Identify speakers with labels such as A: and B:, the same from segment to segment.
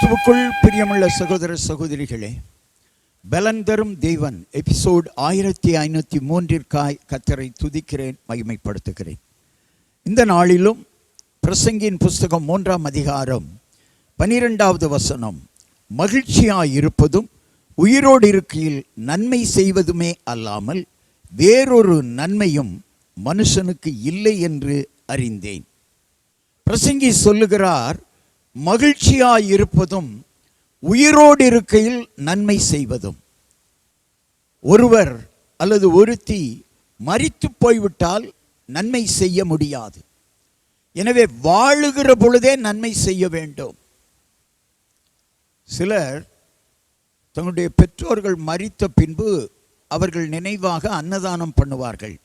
A: கிறிஸ்துவுக்குள் பிரியமுள்ள சகோதர சகோதரிகளே, பலன் தரும் தேவன் எபிசோட் 1503 கர்த்தரை துதிக்கிறேன், மகிமைப்படுத்துகிறேன். இந்த நாளிலும் பிரசங்கியின் புஸ்தகம் 3ஆம் அதிகாரம் 12வது வசனம், மகிழ்ச்சியாயிருப்பதும் உயிரோடு இருக்கையில் நன்மை செய்வதுமே அல்லாமல் வேறொரு நன்மையும் மனுஷனுக்கு இல்லை என்று அறிந்தேன். பிரசங்கி சொல்லுகிறார், மகிழ்ச்சியாயிருப்பதும் உயிரோடு இருக்கையில் நன்மை செய்வதும். ஒருவர் அல்லது ஒருத்தி மரித்து போய்விட்டால் நன்மை செய்ய முடியாது. எனவே வாழுகிற பொழுதே நன்மை செய்ய வேண்டும். சிலர் தங்களுடைய பெற்றோர்கள் மரித்த பின்பு அவர்கள் நினைவாக அன்னதானம் பண்ணுவார்கள்.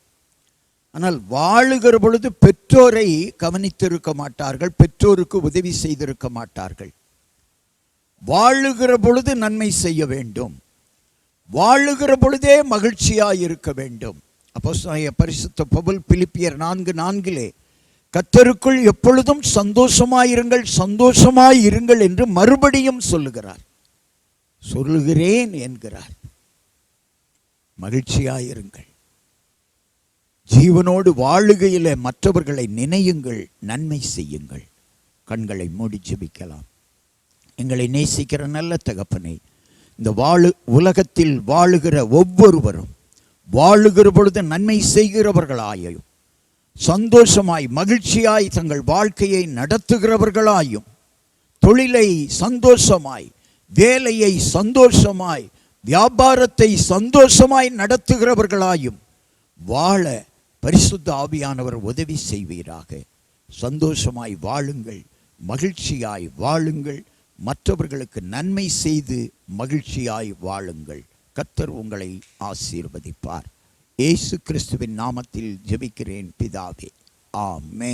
A: ஆனால் வாழுகிற பொழுது பெற்றோரை கவனித்திருக்க மாட்டார்கள், பெற்றோருக்கு உதவி செய்திருக்க மாட்டார்கள். வாழுகிற பொழுது நன்மை செய்ய வேண்டும், வாழுகிற பொழுதே மகிழ்ச்சியாய் இருக்க வேண்டும். அப்போஸ்தலனாகிய பரிசுத்த பவுல் பிலிப்பியர் 4:4 கர்த்தருக்குள் எப்பொழுதும் சந்தோஷமாயிருங்கள், சந்தோஷமாயிருங்கள் என்று மறுபடியும் சொல்லுகிறேன் என்கிறார். மகிழ்ச்சியாயிருங்கள். ஜீவனோடு வாழுகையிலே மற்றவர்களை நினையுங்கள், நன்மை செய்யுங்கள். கண்களை மூடி ஜெபிக்கலாம். எங்களை நேசிக்கிற நல்ல தகப்பனே, இந்த உலகத்தில் வாழுகிற ஒவ்வொருவரும் வாழுகிற பொழுது நன்மை செய்கிறவர்களாயும், சந்தோஷமாய் மகிழ்ச்சியாய் தங்கள் வாழ்க்கையை நடத்துகிறவர்களாயும், தொழிலை சந்தோஷமாய், வேலையை சந்தோஷமாய், வியாபாரத்தை சந்தோஷமாய் நடத்துகிறவர்களாயும் வாழ பரிசுத்த ஆவியானவர் உதவி செய்வீராக. சந்தோஷமாய் வாழுங்கள், மகிழ்ச்சியாய் வாழுங்கள், மற்றவர்களுக்கு நன்மை செய்து மகிழ்ச்சியாய் வாழுங்கள். கர்த்தர் உங்களை ஆசீர்வதிப்பார். இயேசு கிறிஸ்துவின் நாமத்தில் ஜெபிக்கிறேன் பிதாவே, ஆமென்.